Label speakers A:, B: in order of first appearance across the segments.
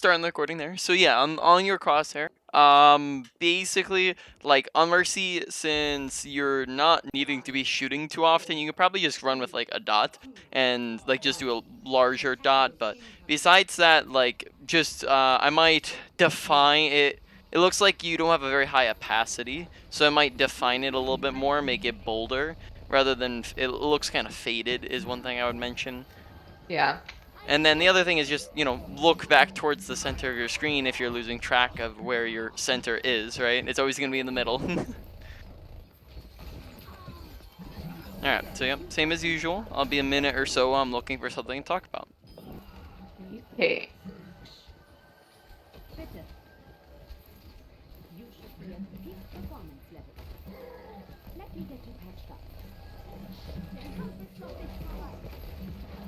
A: starting the recording there. So yeah, on your crosshair. Basically, like on Mercy, since you're not needing to be shooting too often, you could probably just run with like a dot and like just do a larger dot. But besides that, like just I might define it. It looks like you don't have a very high opacity, so I might define it a little bit more, make it bolder, rather than it looks kind of faded. Is one thing I would mention.
B: Yeah.
A: And then the other thing is just, look back towards the center of your screen if you're losing track of where your center is, right? It's always going to be in the middle. Alright, so yep, same as usual. I'll be a minute or so while I'm looking for something to talk about.
B: Okay.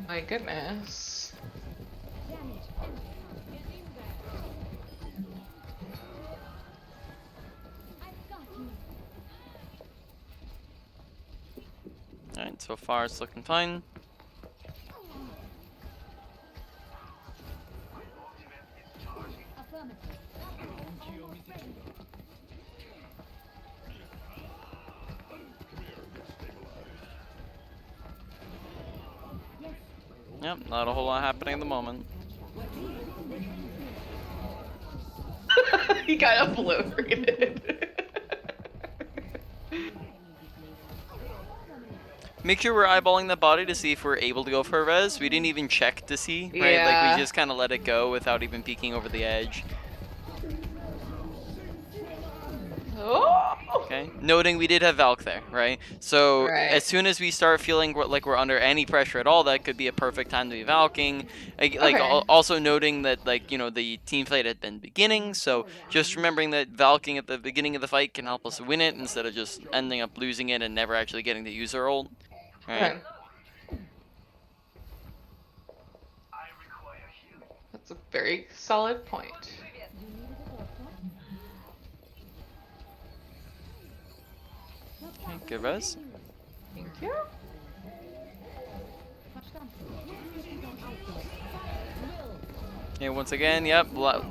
B: My goodness.
A: Alright, so far it's looking fine. Yep, not a whole lot happening at the moment.
B: He got obliterated.
A: Make sure we're eyeballing the body to see if we're able to go for a res. We didn't even check to see, right?
B: Yeah.
A: Like, we just kind of let it go without even peeking over the edge.
B: Oh!
A: Okay, noting we did have Valk there, right? So
B: Right.
A: as soon as we start feeling like we're under any pressure at all, that could be a perfect time to be Valking. Like,
B: Okay.
A: also noting that, like, the team fight had been beginning, so just remembering that Valking at the beginning of the fight can help us win it instead of just ending up losing it and never actually getting to use our ult. Right?
B: Okay. That's a very solid point.
A: Okay, good res.
B: Thank you.
A: Okay, once again, yep,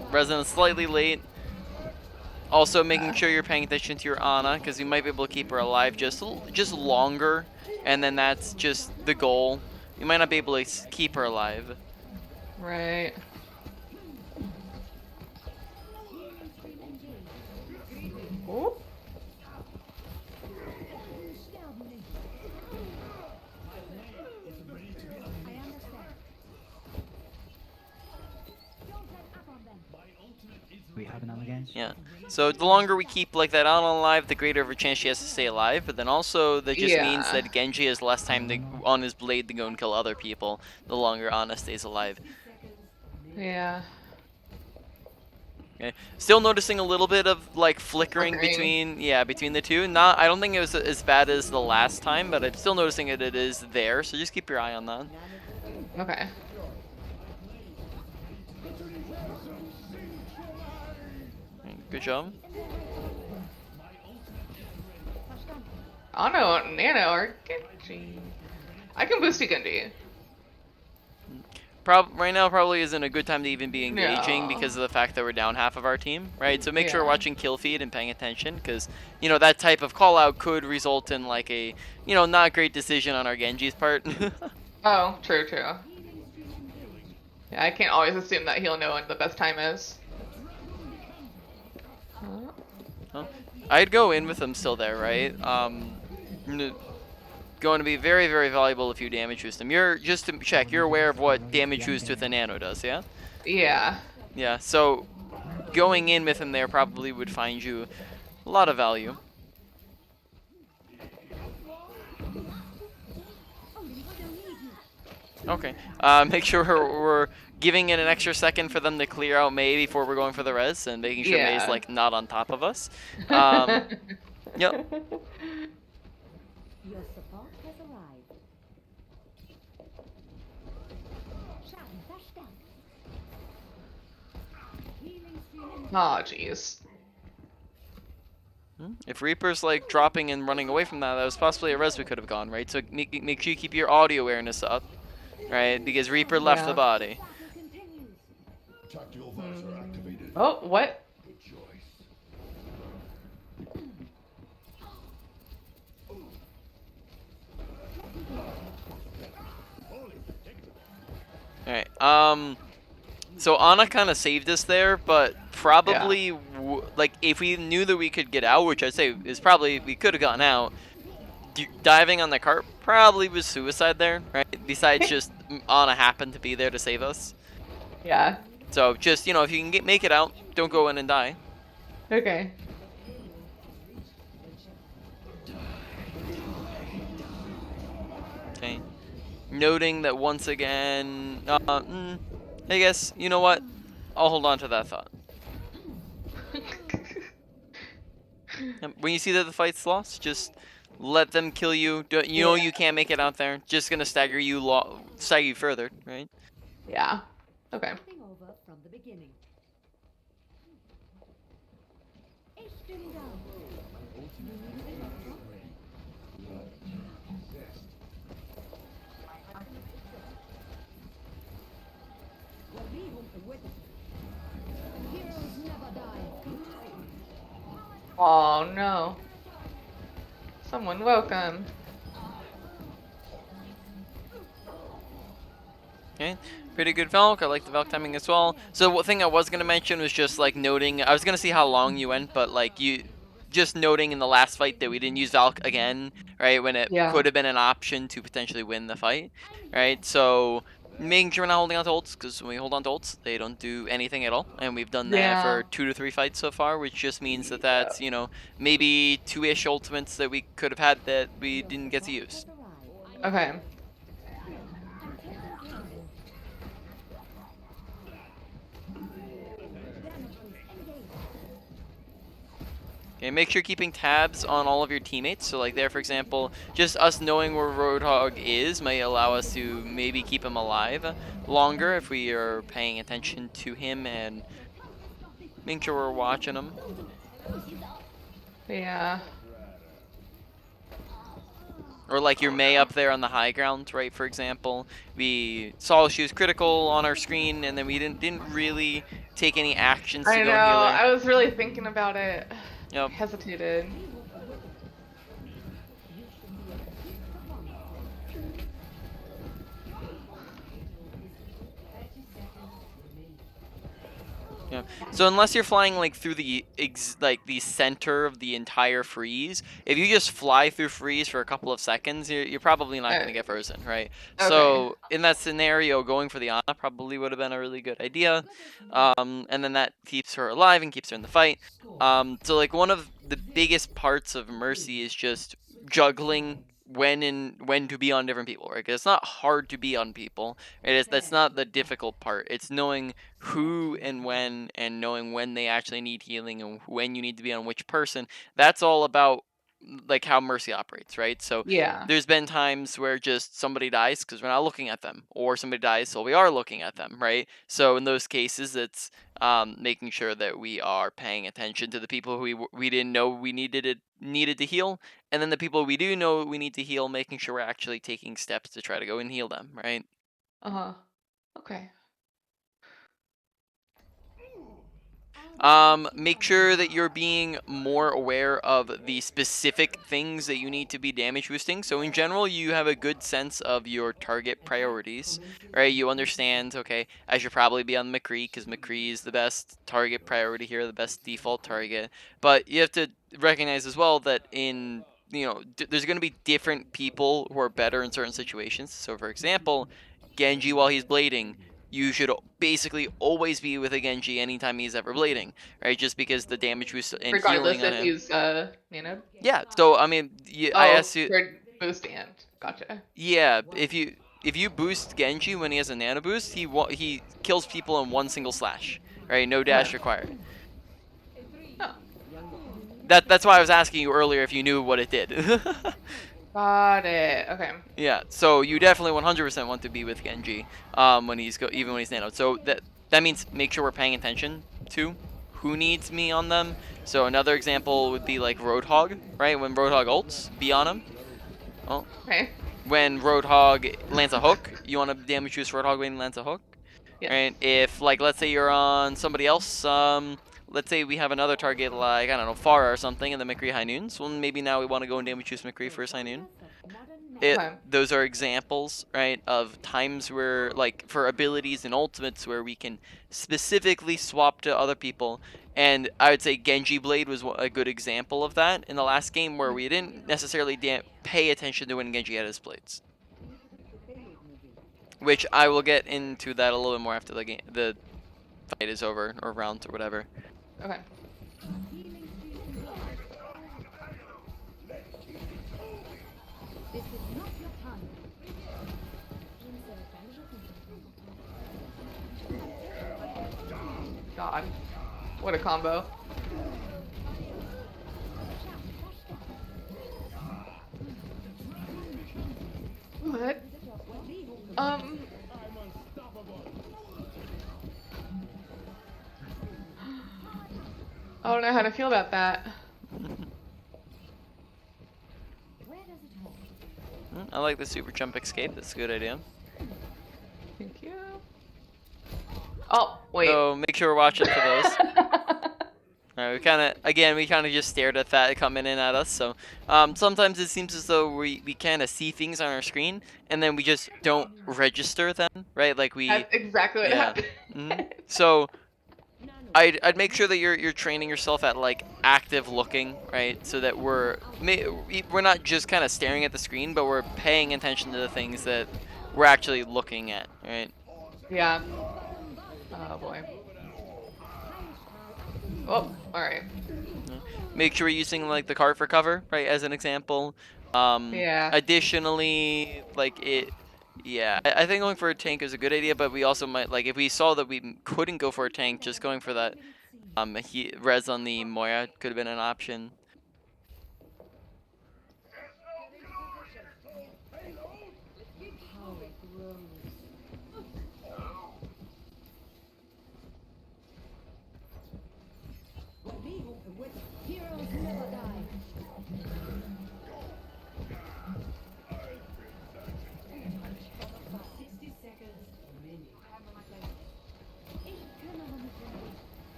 A: Resonance slightly late. Also making sure you're paying attention to your Ana, because you might be able to keep her alive just longer, and then that's just the goal. You might not be able to keep her alive.
B: Right. Oh.
C: We have another game?
A: Yeah. So the longer we keep like that Ana alive, the greater of a chance she has to stay alive. But then also that just means
B: Yeah.
A: that Genji has less time on his blade to go and kill other people. The longer Ana stays alive.
B: Yeah.
A: Okay. Still noticing a little bit of like flickering
B: Flickering.
A: between the two. I don't think it was as bad as the last time, but I'm still noticing that it is there. So just keep your eye on that.
B: Okay.
A: Good job.
B: Oh no, Nano or Genji. I can boost you, Genji.
A: Right now probably isn't a good time to even be engaging
B: No.
A: because of the fact that we're down half of our team, right? So make sure
B: Yeah.
A: we're watching kill feed and paying attention, because that type of call out could result in like a not great decision on our Genji's part.
B: Oh, true, true. Yeah, I can't always assume that he'll know when the best time is.
A: Well, I'd go in with him still there, right? Going to be very, very valuable if you damage boost him. Just to check, you're aware of what damage boost with a nano does, yeah?
B: Yeah.
A: Yeah, so going in with him there probably would find you a lot of value. Okay, make sure we're giving it an extra second for them to clear out Mei before we're going for the res, and making sure Mei's like not on top of us. Yep.
D: Your support has arrived.
B: Oh, jeez.
A: If Reaper's like dropping and running away from that was possibly a res we could have gone, right? So make sure you keep your audio awareness up, right? Because Reaper left the body.
B: Oh, what?
A: Alright, so Ana kind of saved us there, but
B: Yeah.
A: probably, like, if we knew that we could get out, which I'd say is probably, we could have gotten out, diving on the cart probably was suicide there, right? Besides just Ana happened to be there to save us.
B: Yeah.
A: So just, you know, if you can make it out, don't go in and die.
B: Okay.
A: Okay. Noting that once again, I guess, you know what? I'll hold on to that thought. When you see that the fight's lost, just let them kill you. You know you can't make it out there. Just gonna stagger you further, right?
B: Yeah. Okay.
D: Starting over from the beginning. Ich bin da. Heroes never die.
B: Oh no. Someone welcome.
A: Okay, pretty good Valk. I like the Valk timing as well. So one thing I was gonna mention was just like noting. I was gonna see how long you went, but like you, just noting in the last fight that we didn't use Valk again, right? When it
B: Yeah.
A: could have been an option to potentially win the fight, right? So making sure we're not holding on to ults, because when we hold on to ults, they don't do anything at all, and we've done that
B: Yeah.
A: for 2 to 3 fights so far, which just means that that's, you know, maybe 2-ish ultimates that we could have had that we didn't get to use.
B: Okay.
A: Okay, make sure you're keeping tabs on all of your teammates. So like there, for example, just us knowing where Roadhog is might allow us to maybe keep him alive longer if we are paying attention to him and making sure we're watching him.
B: Yeah.
A: Or like your Mei up there on the high ground, right? For example, we saw she was critical on our screen, and then we didn't really take any actions to
B: I know.
A: go and heal her.
B: I was really thinking about it.
A: Yep.
B: Hesitated.
A: Yeah. So unless you're flying like through the the center of the entire freeze, if you just fly through freeze for a couple of seconds, you're probably not going to get frozen, right?
B: Okay.
A: So in that scenario, going for the Ana probably would have been a really good idea. And then that keeps her alive and keeps her in the fight. So like one of the biggest parts of Mercy is just juggling when to be on different people, right? Because it's not hard to be on people. That's not the difficult part. It's knowing who and when, and knowing when they actually need healing and when you need to be on which person. That's all about like how Mercy operates, right? So
B: Yeah.
A: there's been times where just somebody dies because we're not looking at them, or somebody dies so we are looking at them, right? So in those cases, it's making sure that we are paying attention to the people who we didn't know we needed to heal, and then the people we do know we need to heal, making sure we're actually taking steps to try to go and heal them, right?
B: Uh-huh. Okay.
A: Make sure that you're being more aware of the specific things that you need to be damage boosting. So in general, you have a good sense of your target priorities, right? You understand, okay, I should probably be on McCree because McCree is the best target priority here, the best default target. But you have to recognize as well that there's going to be different people who are better in certain situations. So for example, Genji while he's blading, you should basically always be with a Genji anytime he's ever blading, right? Just because the damage boost and
B: Regardless
A: healing on
B: if
A: him.
B: he's nanoed?
A: Yeah. So I mean, I
B: Oh,
A: asked you.
B: for boost and gotcha.
A: Yeah. If you boost Genji when he has a nano boost, he kills people in one single slash, right? No dash
B: Okay.
A: required.
B: Oh,
A: That's why I was asking you earlier if you knew what it did.
B: got it. Okay.
A: Yeah, so you definitely 100% want to be with Genji when even when he's nanoed. So that means make sure we're paying attention to who needs me on them. So another example would be like Roadhog, right? When Roadhog ults, be on him.
B: Okay.
A: When Roadhog lands a hook, you want to damage boost Roadhog when he lands a hook.
B: Yes.
A: right? If like let's say you're on somebody else, let's say we have another target like I don't know Farah or something, and the McCree High Noons. Well, maybe now we want to go and damage choose McCree first High Noon.
B: Okay.
A: Those are examples, right, of times where like for abilities and ultimates where we can specifically swap to other people. And I would say Genji Blade was a good example of that in the last game where we didn't necessarily pay attention to when Genji had his blades. Which I will get into that a little bit more after the fight is over, or round or whatever.
B: Okay.
D: This is not your time.
B: God. What a combo. What? I don't know how to feel about that.
A: I like the super jump escape. That's a good idea.
B: Thank you. Oh, wait.
A: So make sure we're watching for those. We kind of just stared at that coming in at us. So sometimes it seems as though we kind of see things on our screen and then we just don't register them, right? Like
B: That's exactly what happened.
A: So I'd make sure that you're training yourself at like active looking, right? So that we're not just kind of staring at the screen, but we're paying attention to the things that we're actually looking at, right?
B: Yeah. Oh boy. Oh, alright.
A: Make sure we're using like the cart for cover, right, as an example.
B: Yeah.
A: Additionally, I think going for a tank is a good idea, but we also might like if we saw that we couldn't go for a tank, just going for that res on the Moira could have been an option.
D: Heroes never die.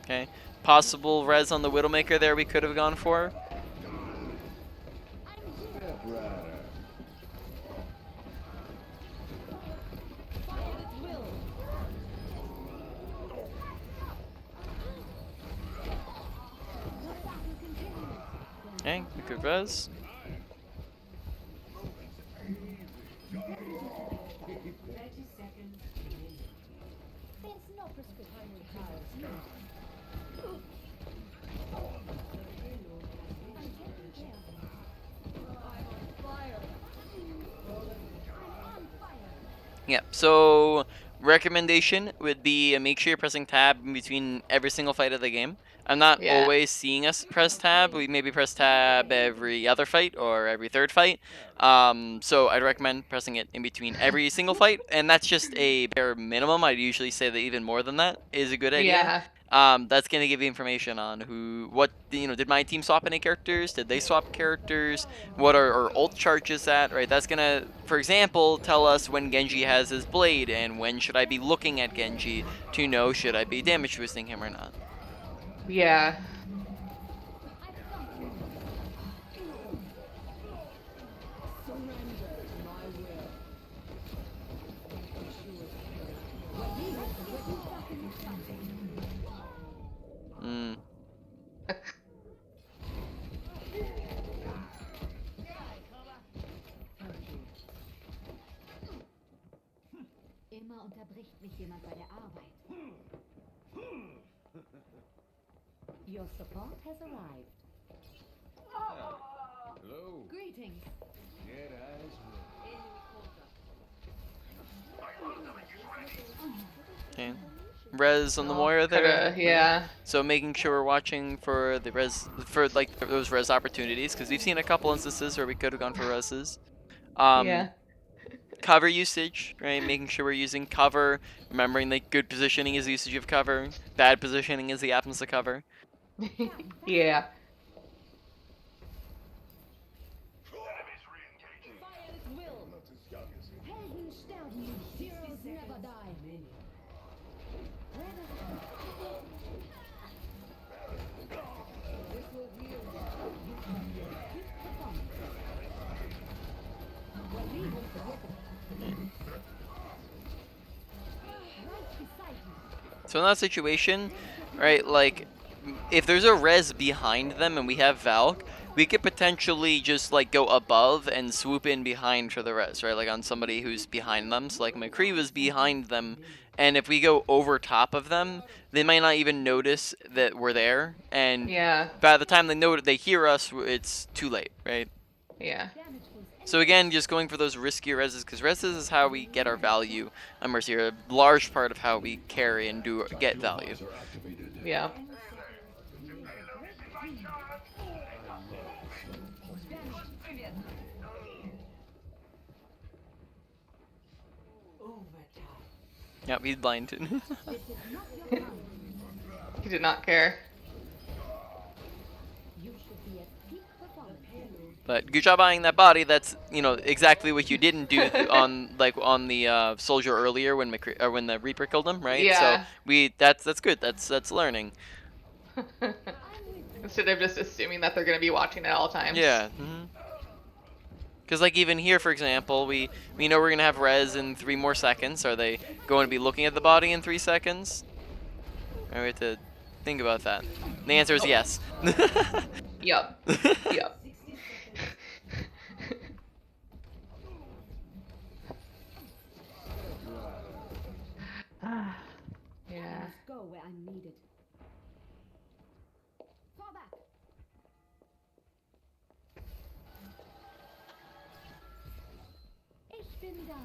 A: Okay, possible res on the Widowmaker there we could have gone for. Okay, we could res.
D: There's no prescription required.
A: Yeah, so recommendation would be make sure you're pressing tab in between every single fight of the game. I'm not
B: Yeah.
A: always seeing us press tab. We maybe press tab every other fight or every third fight. So I'd recommend pressing it in between every single fight, and that's just a bare minimum. I'd usually say that even more than that is a good idea.
B: Yeah.
A: That's gonna give you information on did my team swap any characters? Did they swap characters? What are our ult charges at, right? That's gonna, for example, tell us when Genji has his blade and when should I be looking at Genji to know should I be damage boosting him or not.
B: Yeah.
A: Mm.
D: Immer unterbricht mich jemand bei der Arbeit. Your support has arrived.
C: Hello.
D: Greetings.
C: Get eyes.
A: Okay. Res on the Moira there.
B: Coulda, yeah.
A: So making sure we're watching for the res for like those res opportunities because we've seen a couple instances where we could have gone for reses.
B: Yeah.
A: Cover usage, right? Making sure we're using cover. Remembering that good positioning is the usage of cover. Bad positioning is the absence of cover.
B: Yeah.
D: Helden sterben nicht. Heroes never die.
A: So in that situation, right, like if there's a res behind them and we have Valk, we could potentially just like go above and swoop in behind for the res, right? Like on somebody who's behind them. So like McCree was behind them, and if we go over top of them, they might not even notice that we're there, and
B: Yeah.
A: by the time they hear us, it's too late, right?
B: Yeah.
A: So again, just going for those riskier reses, because reses is how we get our value on Mercy, or a large part of how we carry and get value.
B: Yeah.
A: Yep, he's blind.
B: He did not care.
D: You should be at peak performance.
A: But good job buying that body. That's exactly what you didn't do on the soldier earlier when when the Reaper killed him, right?
B: Yeah.
A: So that's good. That's learning.
B: Instead of just assuming that they're gonna be watching at all times.
A: Yeah. Because like even here, for example, we know we're gonna have res in 3 more seconds. Are they going to be looking at the body in 3 seconds? Or we have to think about that. The answer is yes.
B: Yup. Yup.
D: I
B: Yeah.
D: must go where I'm needed. Fall back. Ich bin da.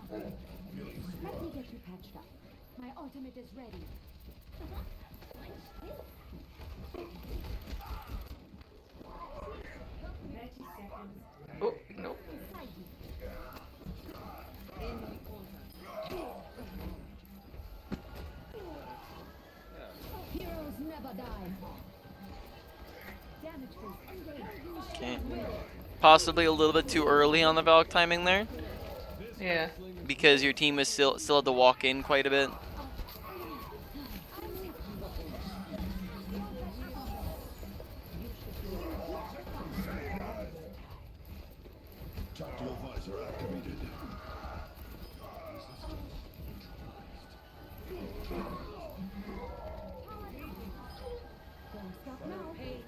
D: Let me get you patched up. My ultimate is ready. 30 seconds.
B: Oh, nope.
D: Inside you. Heroes never die. Damage boost engaged.
A: Okay. Possibly a little bit too early on the Valk timing there,
B: Yeah.
A: because your team is still had to walk in quite a bit.
C: Tactical visor activated.
D: Don't stop now. No pain.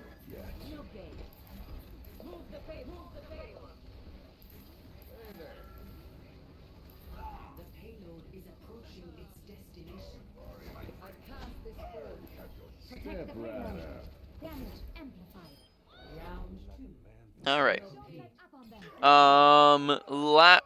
D: No gain. Move the pain. Move the pain.
E: The payload is approaching its destination.
D: I cast this spell. Protect the
C: Step
D: payload.
C: rather.
D: Damage amplified.
E: Round 2.
A: All right.
D: Don't let up on them.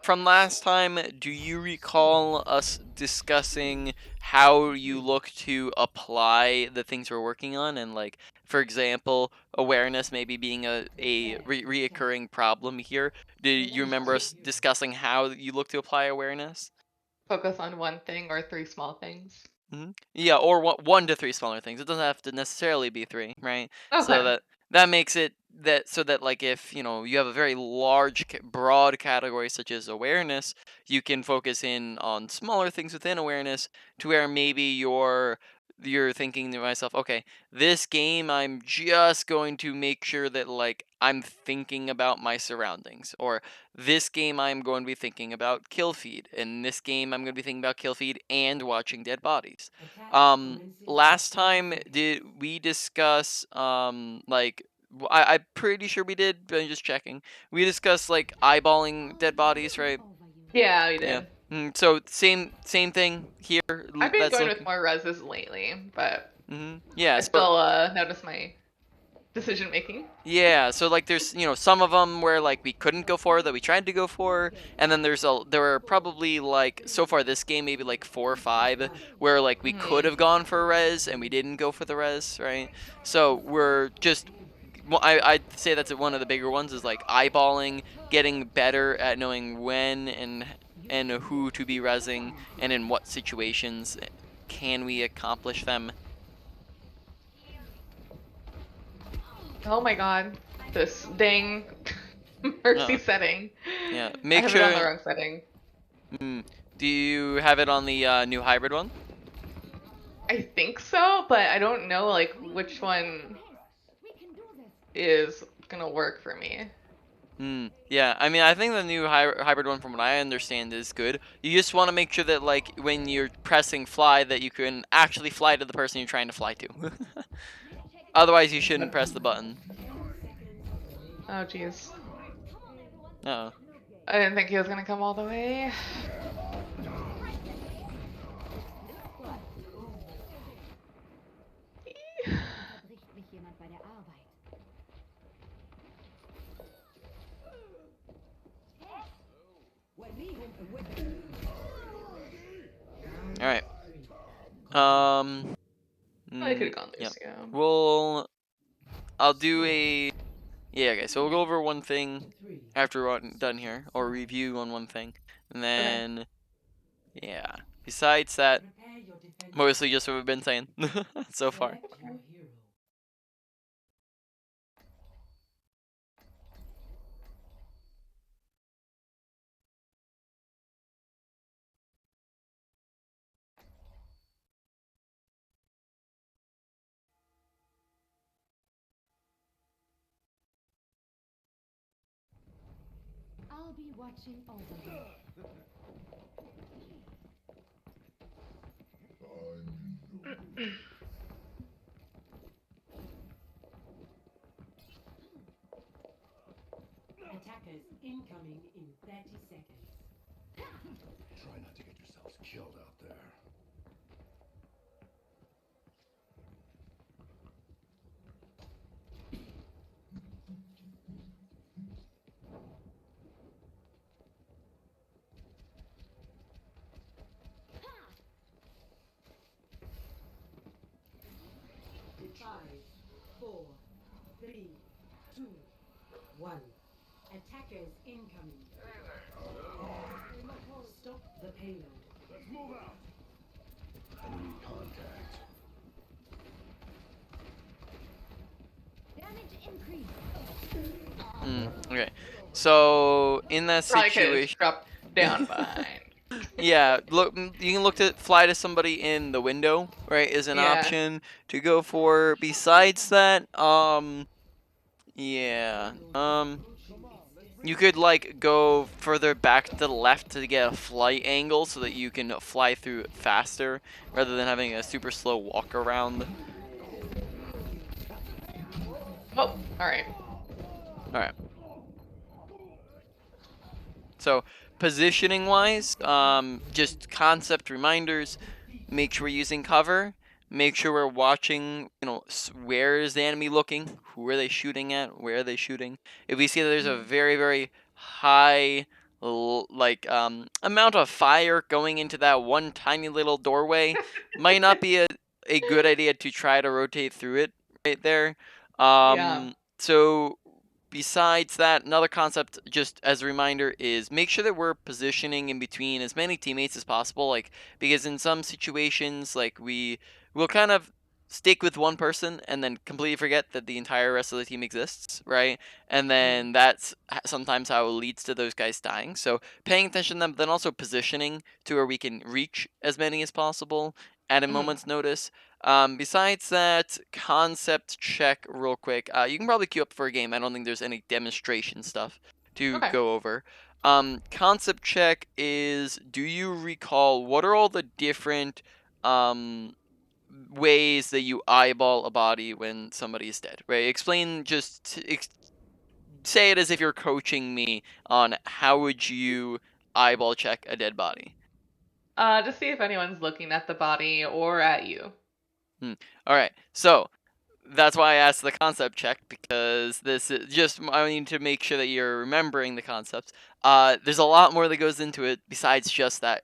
A: From last time, do you recall us discussing how you look to apply the things we're working on, and like, for example, awareness maybe being a reoccurring problem here? Do you remember us discussing how you look to apply awareness?
B: Focus on one thing or 3 small things.
A: Yeah, or 1 to 3 smaller things. It doesn't have to necessarily be 3, right? So
B: Okay.
A: that makes it that like if you have a very large broad category such as awareness, you can focus in on smaller things within awareness, to where maybe you're thinking to myself, okay, this game I'm just going to make sure that like I'm thinking about my surroundings, or this game I'm going to be thinking about kill feed. In this game I'm going to be thinking about kill feed and watching dead bodies. Last time did we discuss like I'm pretty sure we did, but I'm just checking. We discussed like eyeballing dead bodies, right?
B: Yeah, we
A: Yeah.
B: did.
A: So same thing here.
B: I've been
A: That's
B: going
A: looking.
B: with more reses lately, but
A: Yeah.
B: I
A: So
B: still notice my decision making.
A: yeah, so like there's some of them where like we couldn't go for that we tried to go for, and then there were probably like so far this game maybe like 4 or 5 where like we could have gone for a res and we didn't go for the res, right? So we're just I'd say that's one of the bigger ones, is like eyeballing, getting better at knowing when and who to be resing, and in what situations can we accomplish them.
B: Oh my god. This dang mercy
A: Uh,
B: setting.
A: yeah,
B: I
A: make
B: have it on the
A: sure.
B: wrong setting.
A: Do you have it on the new hybrid one?
B: I think so, but I don't know like which one
D: We can do this.
B: is gonna work for me.
A: Yeah, I mean, I think the new hybrid one, from what I understand, is good. You just want to make sure that, like, when you're pressing fly, that you can actually fly to the person you're trying to fly to. Otherwise, you shouldn't press the button.
B: Oh, jeez.
A: Oh.
B: I didn't think he was gonna come all the way.
D: Unterbricht mich jemand bei der Arbeit.
A: All right. Um.
B: I could have gone
A: Yeah.
B: Lucio.
A: I'll do a. Yeah. Okay. So we'll go over one thing after we're done here, or review on one thing, and then yeah. Besides that, mostly just what we've been saying so far.
D: I'll be watching Overwatch.
E: Attackers incoming in 30 seconds.
C: Try not to get yourselves killed out there.
E: Five, four, three, two, one. Attackers incoming. Stop the payload.
C: Let's move out. Enemy contact.
D: Damage increase.
A: Okay. So in that
B: Probably could have
A: situation,
B: dropped down behind.
A: yeah, look, you can look to fly to somebody in the window, right? Is an
B: Yeah.
A: option to go for. Besides that, yeah, you could like go further back to the left to get a flight angle so that you can fly through it faster rather than having a super slow walk around.
B: Oh, alright.
A: All right. So positioning wise, just concept reminders. Make sure we're using cover. Make sure we're watching, where is the enemy looking? Who are they shooting at? Where are they shooting? If we see that there's a very, very high, amount of fire going into that one tiny little doorway, might not be a good idea to try to rotate through it right there.
B: Yeah.
A: So besides that, another concept, just as a reminder, is make sure that we're positioning in between as many teammates as possible. Like, because in some situations, like, will kind of stick with one person and then completely forget that the entire rest of the team exists, right? And then that's sometimes how it leads to those guys dying. So paying attention to them, but then also positioning to where we can reach as many as possible at a moment's notice. Besides that, concept check real quick. You can probably queue up for a game. I don't think there's any demonstration stuff to
B: Okay.
A: go over. Concept check is, do you recall what are all the different ways that you eyeball a body when somebody is dead, right? Explain, say it as if you're coaching me on how would you eyeball check a dead body.
B: Just see if anyone's looking at the body or at you.
A: All right, so that's why I asked the concept check, because this is just, I need to make sure that you're remembering the concepts. There's a lot more that goes into it besides just that.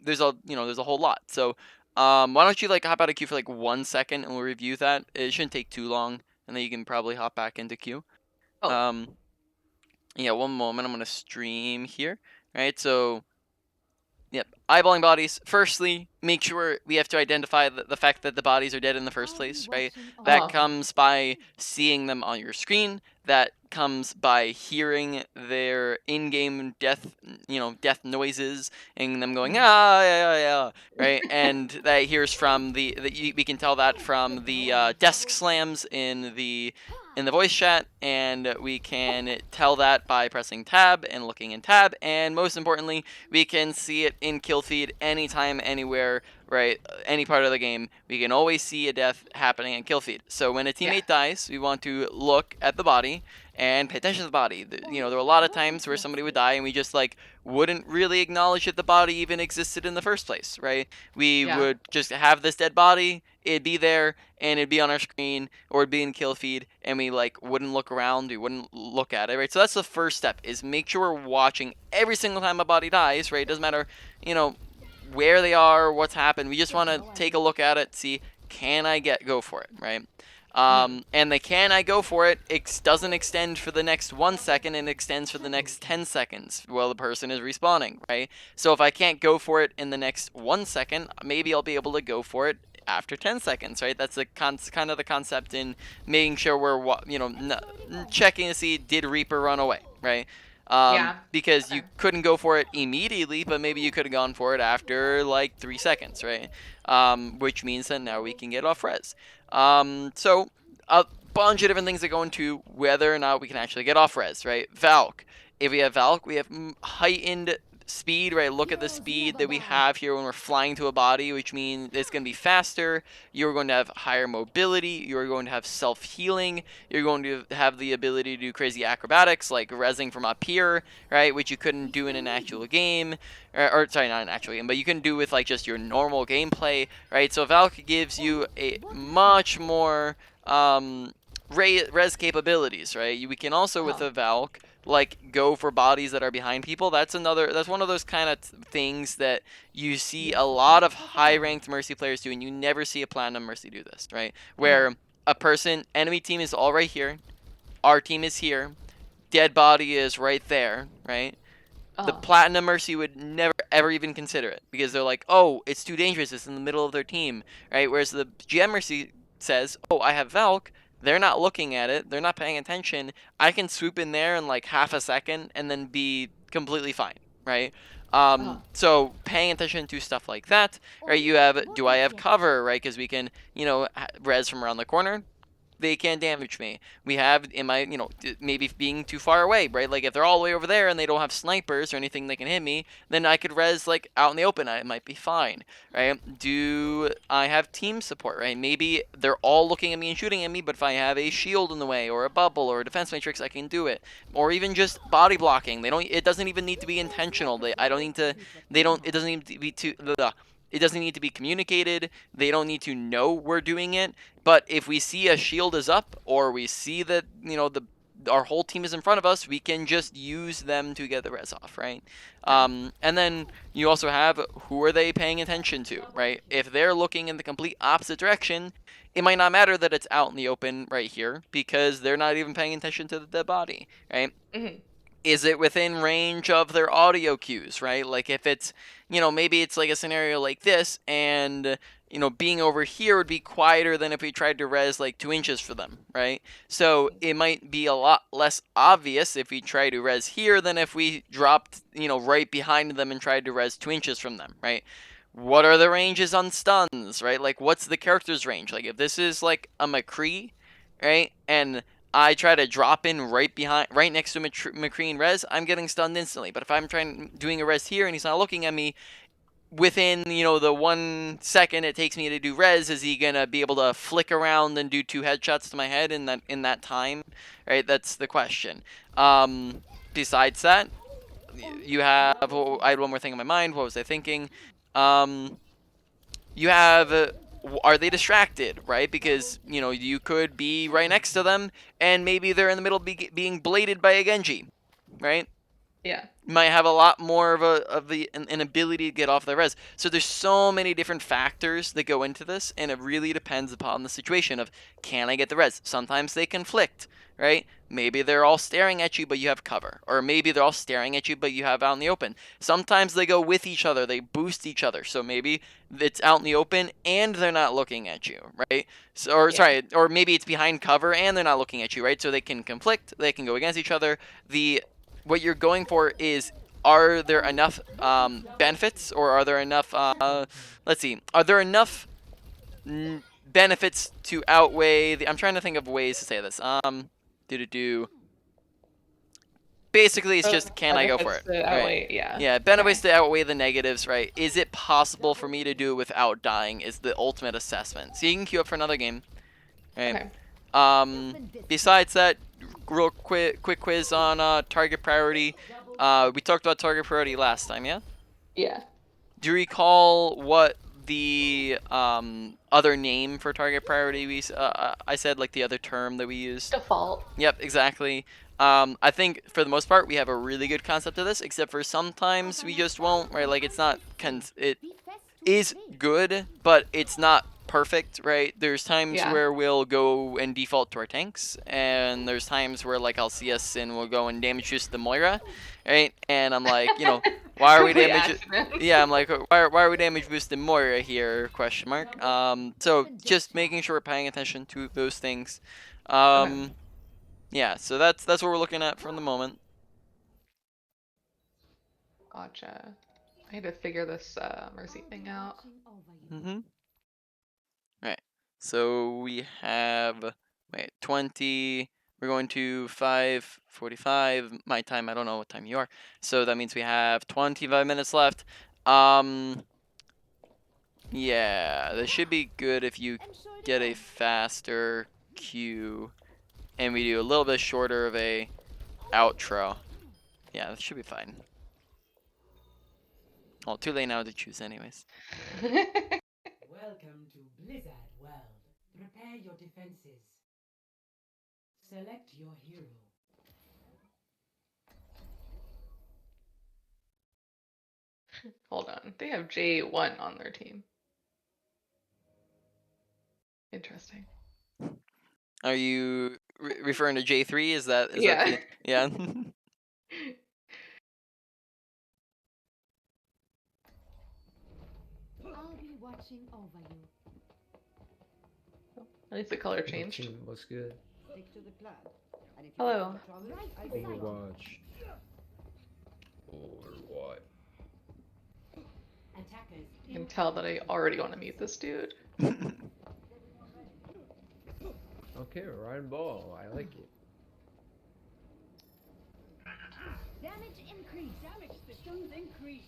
A: There's a whole lot. So, why don't you like hop out of queue for like 1 second and we'll review that. It shouldn't take too long, and then you can probably hop back into queue.
B: Oh.
A: Yeah, one moment. I'm gonna stream here. All right, so. Yep. Eyeballing bodies. Firstly, make sure we have to identify the fact that the bodies are dead in the first place, right? That comes by seeing them on your screen. That comes by hearing their in-game death noises and them going yeah, right? And that hears from we can tell that from the desk slams in the in the voice chat, and we can tell that by pressing tab and looking in tab, and most importantly, we can see it in kill feed anytime, anywhere, right? Any part of the game, we can always see a death happening in kill feed. So when a teammate dies, we want to look at the body and pay attention to the body. There were a lot of times where somebody would die and we just like wouldn't really acknowledge that the body even existed in the first place, right? We would just have this dead body, it'd be there, and it'd be on our screen, or it'd be in kill feed, and we like wouldn't look around, we wouldn't look at it, right? So that's the first step, is make sure we're watching every single time a body dies, right? It doesn't matter, where they are, what's happened. We just want to take a look at it, see, can I go for it, right? And the can I go for it doesn't extend for the next 1 second, and extends for the next 10 seconds while the person is respawning, right? So if I can't go for it in the next 1 second, maybe I'll be able to go for it after 10 seconds, right? That's kind of the concept in making sure we're, checking to see, did Reaper run away, right? Because you couldn't go for it immediately, but maybe you could have gone for it after like 3 seconds, right? Which means that now we can get off res. So a bunch of different things that go into whether or not we can actually get off res, right? Valk. If we have Valk, we have heightened speed, right? Look at the speed that we have here when we're flying to a body, which means it's going to be faster. You're going to have higher mobility. You're going to have self-healing. You're going to have the ability to do crazy acrobatics like rezzing from up here, right? Which you couldn't do in an actual game. Or sorry, not an actual game, but you can do with like just your normal gameplay, right? So Valk gives you a much more res capabilities, right? We can also with a Valk like go for bodies that are behind people. That's one of those kind of things that you see a lot of high ranked Mercy players do, and you never see a Platinum Mercy do this, right? Where a enemy team is all right here, our team is here, dead body is right there, right? The Platinum Mercy would never ever even consider it, because they're like, oh, it's too dangerous, it's in the middle of their team, right? Whereas the GM Mercy says, oh, I have Valk, they're not looking at it, they're not paying attention, I can swoop in there in like half a second and then be completely fine, right? So paying attention to stuff like that, right? Do I have cover, right? Because we can, res from around the corner. They can't damage me. We have, maybe being too far away, right? Like if they're all the way over there and they don't have snipers or anything that can hit me, then I could res like out in the open. I might be fine, right? Do I have team support, right? Maybe they're all looking at me and shooting at me, but if I have a shield in the way or a bubble or a defense matrix, I can do it. Or even just body blocking. It doesn't even need to be intentional. It doesn't need to be too. It doesn't need to be communicated. They don't need to know we're doing it. But if we see a shield is up, or we see that, our whole team is in front of us, we can just use them to get the res off, right? And then you also have, who are they paying attention to, right? If they're looking in the complete opposite direction, it might not matter that it's out in the open right here, because they're not even paying attention to the body, right? Is it within range of their audio cues, right? Like if it's, maybe it's like a scenario like this, and, being over here would be quieter than if we tried to res like 2 inches for them, right? So it might be a lot less obvious if we try to res here than if we dropped, right behind them and tried to res 2 inches from them, right? What are the ranges on stuns, right? Like what's the character's range? Like if this is like a McCree, right? And I try to drop in right next to McCree and res, I'm getting stunned instantly. But if I'm doing a res here and he's not looking at me, within, the 1 second it takes me to do res, is he gonna be able to flick around and do 2 headshots to my head in that time? Right, that's the question. Besides that, I had one more thing in my mind. What was I thinking? You have, are they distracted, right? Because, you could be right next to them, and maybe they're in the middle of being bladed by a Genji, right?
B: Yeah.
A: Might have a lot more of an ability to get off the res. So there's so many different factors that go into this, and it really depends upon the situation of, can I get the res? Sometimes they conflict, right? Maybe they're all staring at you, but you have cover. Or maybe they're all staring at you, but you have out in the open. Sometimes they go with each other. They boost each other. So maybe it's out in the open and they're not looking at you, right? Sorry, or maybe it's behind cover and they're not looking at you, right? So they can conflict. They can go against each other. What you're going for is, are there enough benefits, or are there enough, let's see, are there enough benefits to outweigh the. I'm trying to think of ways to say this. Basically, it's just can I go for it?
B: Benefits to
A: Right.
B: outweigh, yeah.
A: Yeah, benefits
B: Okay.
A: to outweigh the negatives, right? Is it possible for me to do it without dying? Is the ultimate assessment. So you can queue up for another game, right?
B: Okay.
A: Besides that, real quick quiz on target priority. We talked about target priority last time, yeah?
B: Yeah.
A: Do you recall what the other name for target priority I said, like the other term that we used?
B: Default.
A: Yep, exactly. I think for the most part we have a really good concept of this, except for sometimes we just won't, right? Like it's not it is good, but it's not perfect, right? There's times
B: Yeah.
A: where we'll go and default to our tanks, and there's times where like I'll see us and we'll go and damage boost the Moira, right? And I'm like, why are we
B: Complete
A: damage?
B: accident.
A: Yeah, I'm like, why are we damage boosting Moira here? Question mark. So just making sure we're paying attention to those things.
B: Okay.
A: Yeah, so that's what we're looking at from the moment.
B: Gotcha. I had to figure this Mercy thing out.
A: Mm-hmm. Right. So we have 20. We're going to 5:45 my time. I don't know what time you are. So that means we have 25 minutes left. Yeah, this should be good if you get a faster queue and we do a little bit shorter of a outro. Yeah, that should be fine. Well, too late now to choose anyways.
E: Welcome to Blizzard World. Prepare your defenses. Select your hero.
B: Hold on. They have J1 on their team. Interesting.
A: Are you referring to J3? Is that
B: Yeah.
A: the yeah?
D: I'll be watching over you.
B: At least the color changed.
F: Team, what's good?
D: Stick to the plan. And if you
B: Hello.
D: have trouble, I'll be beside you.
F: Overwatch. Or what?
E: Attackers.
B: You can tell that I already want to meet this dude.
F: Okay, Ryan Ball. I like it.
D: Damage increase. Damage systems increase.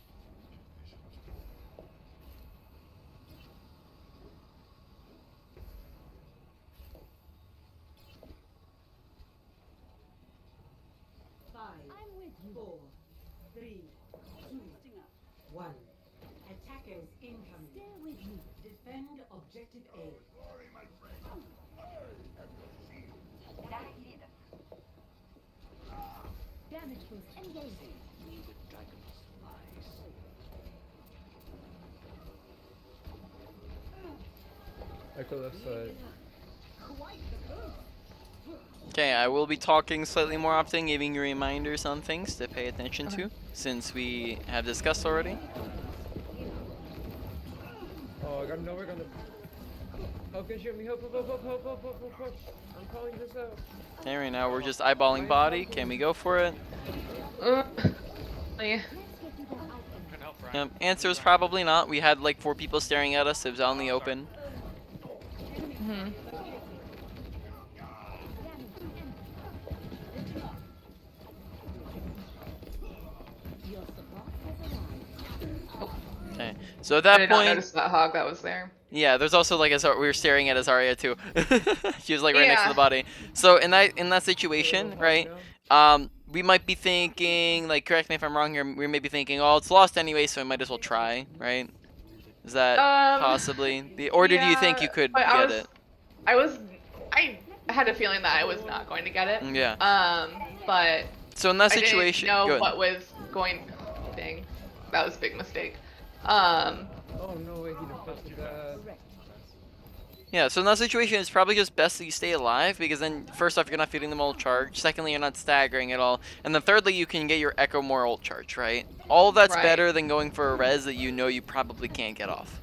E: Five,
D: I'm with you.
E: 4, 3, 2, 1. Attackers incoming.
D: Stay with me.
E: Defend objective A.
D: Damage boost engaging.
F: Echo left side.
A: Okay, I will be talking slightly more often, giving you reminders on things to pay attention
B: Okay.
A: to, since we have discussed already.
F: Oh, I got nowhere on the. Help can shoot me. Help, help, help, help, help, help, help, help, help. I'm calling this out.
A: Okay, right now we're just eyeballing body. Can we go for it?
B: Yeah.
D: Let's get you that item.
A: Answer is probably not. We had like 4 people staring at us. It was out in the open.
B: Hmm.
D: Your support has arrived.
A: Okay, so at
B: I
A: that
B: did not
A: point,
B: notice that hog that was there.
A: yeah, there's also like we were staring at Azaria too. She was like right next to
B: Yeah.
A: the body. So in that situation, right? We might be thinking, like, correct me if I'm wrong here. We may be thinking, oh, it's lost anyway, so we might as well try, right? Is that possibly the? Or did you think you could
B: but
A: get it?
B: I had a feeling that I was not going to get it.
A: Yeah.
B: But
A: So in that
B: I
A: situation,
B: didn't know
A: good.
B: what was going. Dang, that was a big mistake.
F: Oh no way, he deflected that.
A: Yeah, so in that situation, it's probably just best that you stay alive, because then, first off, you're not feeding them ult charge. Secondly, you're not staggering at all. And then thirdly, you can get your Echo more ult charge, right? All of that's
B: Right.
A: better than going for a res that you know you probably can't get off.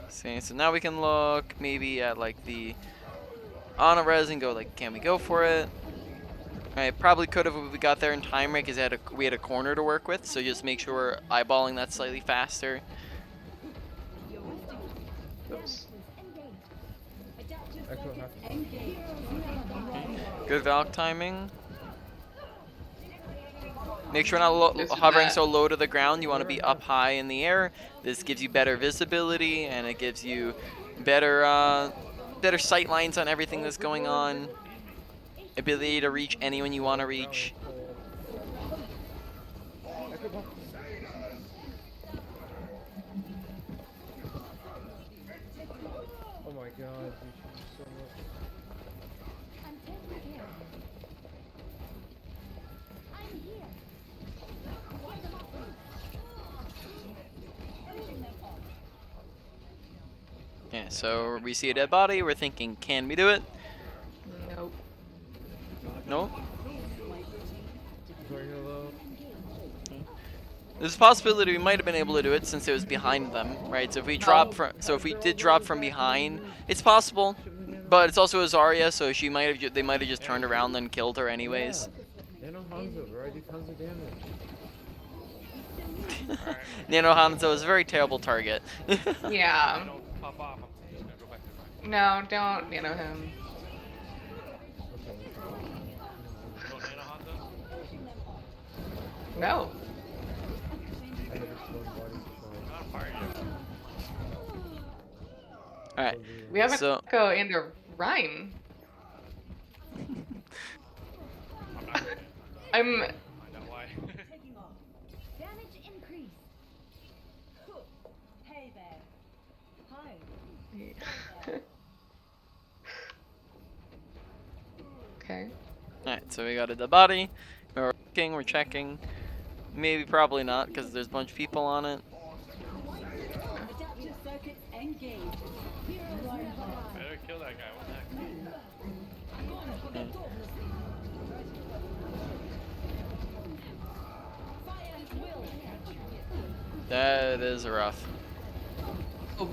A: See, so now we can look maybe at like the on a res and go like, can we go for it? Right, probably could have if we got there in time, right? Because we had a corner to work with. So just make sure we're eyeballing that slightly faster.
F: Echo half.
A: Good Valk timing. Make sure not
B: Just
A: hovering
B: that.
A: so low to the ground. You want to be up high in the air. This gives you better visibility and it gives you better better sight lines on everything that's going on. Ability to reach anyone you want to reach.
F: Echo ball. Oh my god, you should be so much.
D: I'm taking care of them. I'm here. Wipe them off. Finishing them off.
A: Yeah, so we see a dead body. We're thinking, can we do it?
B: Nope.
A: No.
F: Very hello.
A: There's a possibility we might have been able to do it since it was behind them, right? So if we did drop from behind, it's possible. But it's also a Zarya, so they might have just turned around and killed her anyways.
F: Nano Hanzo, bro. I do tons of damage.
A: Nano Hanzo is a very terrible target.
B: Yeah.
G: Don't pop off. I'm just gonna go back to my.
B: No, don't nano him.
G: Don't nano Hanzo?
B: No.
F: I have exploding bodies before.
G: Not a fire yet.
A: Alright,
B: We haven't
A: so
B: go into Rhine.
G: I'm
B: I'm
G: not gonna find out why.
D: Taking off. Damage increase. Hey there. Hi.
B: okay.
A: alright, so we got a dead body. We're checking. Maybe probably not, because there's a bunch of people on it.
D: Adaptive circuits engaged. Heroes never die.
G: Better kill that guy. What the heck?
D: Fire at will.
A: That is rough.
B: Oh.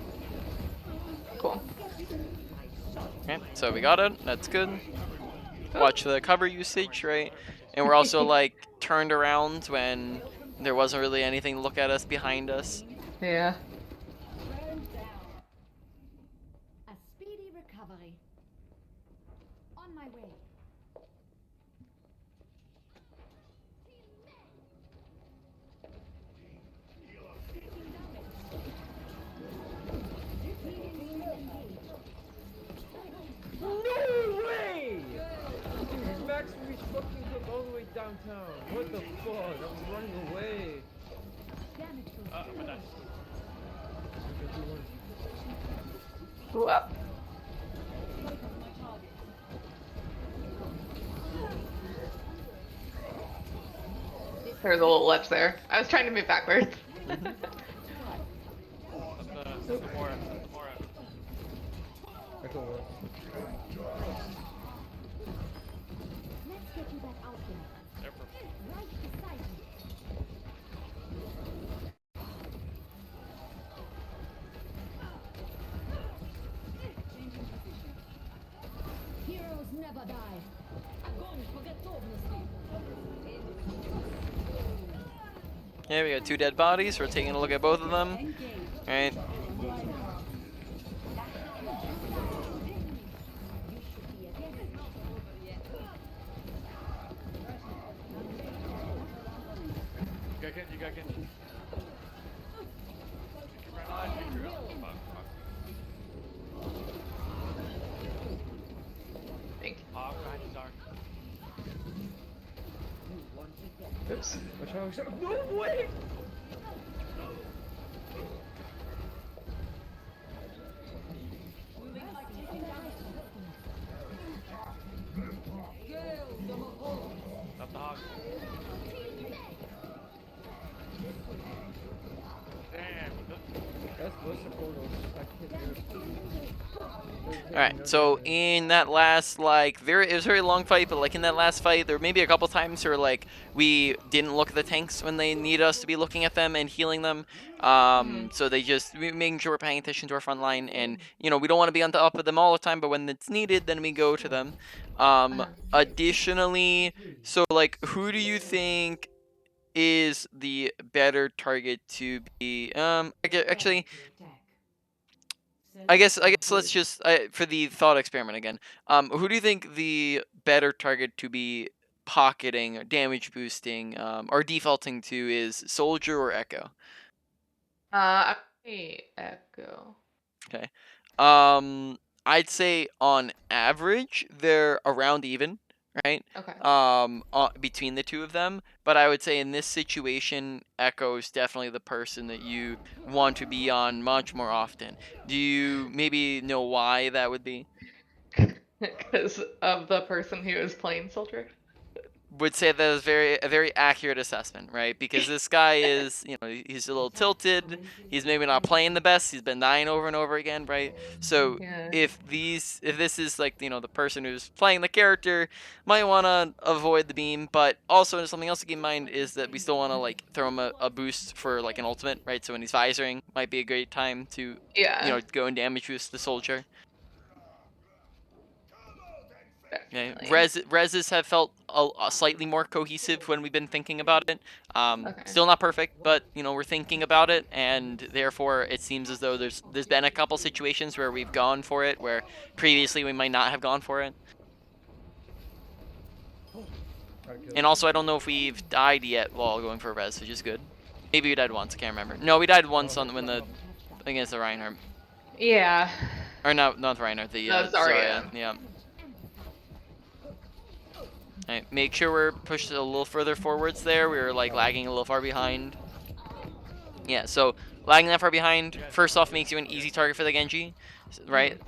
B: Cool.
A: Okay, so we got it. That's good. Watch the cover usage, right? And we're also like turned around when there wasn't really anything to look at us behind us.
B: Yeah.
D: A speedy recovery. On my way.
F: No way! Dude, Max reached fucking hook all the way downtown. What the fuck? I was running away.
D: Damage boost.
G: I'm gonna die.
B: Ooh, up. There's a little ledge there. I was trying to move backwards.
G: That's the Mora.
F: Echo one.
D: Let's get you back out there.
G: They're purple.
D: Right beside you. Changing position. Heroes never die. Огонь по готовности.
A: Yeah, we got two dead bodies. We're taking a look at both of them. Alright.
G: You got Genji. Right on, fuck.
B: Thank you.
G: Oh, behind you, Zark.
B: Oops.
F: Watch out, watch out. No way!
G: Stop the hog. Damn.
F: That's Blister portals. I can't do it.
A: Alright, so in that last, like, it was a very long fight, but like in that last fight, there were maybe a couple times where like we didn't look at the tanks when they need us to be looking at them and healing them. So they just making sure we're paying attention to our front line, and you know we don't want to be on top of them all the time, but when it's needed, then we go to them. Additionally, so like, who do you think is the better target to be? Actually, I guess let's just for the thought experiment again. Who do you think the better target to be pocketing, or damage boosting, or defaulting to is, Soldier or Echo?
B: I Echo.
A: Okay. I'd say on average they're around even, right?
B: Okay.
A: Between the two of them, but I would say in this situation, Echo is definitely the person that you want to be on much more often. Do you maybe know why that would be?
B: Because of the person who is playing Soldier.
A: Would say that is a very accurate assessment, right? Because this guy is, he's a little tilted. He's maybe not playing the best. He's been dying over and over again, right? So
B: Yeah.
A: if this is like, the person who's playing the character, might want to avoid the beam. But also something else to keep in mind is that we still want to like throw him a boost for like an ultimate, right? So when he's visoring, might be a great time to
B: Yeah.
A: go and damage boost the soldier. Okay.
B: Definitely.
A: Reses have felt a slightly more cohesive when we've been thinking about it.
B: Okay.
A: Still not perfect, but we're thinking about it, and therefore it seems as though there's been a couple situations where we've gone for it, where previously we might not have gone for it. And also, I don't know if we've died yet while going for a res, which is good. Maybe we died once. I can't remember. No, we died once against the Reinhardt.
B: Yeah.
A: Or no, not the Reinhardt. The
B: No,
A: Zarya.
B: Zarya.
A: Yeah. Alright, make sure we're pushed a little further forwards there. We were like lagging a little far behind. Yeah, so lagging that far behind, first off, makes you an easy target for the Genji, right?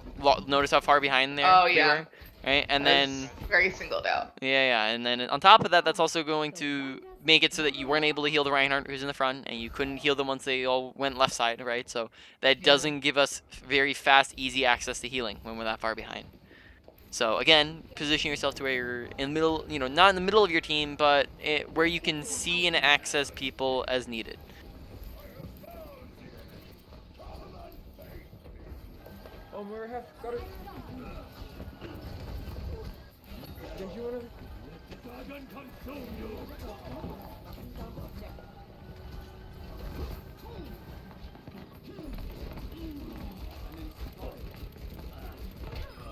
A: Notice how far behind there
B: Oh
A: we
B: yeah.
A: were, right? And
B: I was
A: then
B: very singled out.
A: yeah, and then on top of that, that's also going to make it so that you weren't able to heal the Reinhardt who's in the front, and you couldn't heal them once they all went left side, right? So that doesn't give us very fast, easy access to healing when we're that far behind. So again, position yourself to where you're in the middle, not in the middle of your team, but where you can see and access people as needed.
F: Oh, we're half got it. Did you wanna?
C: Dragon consume you!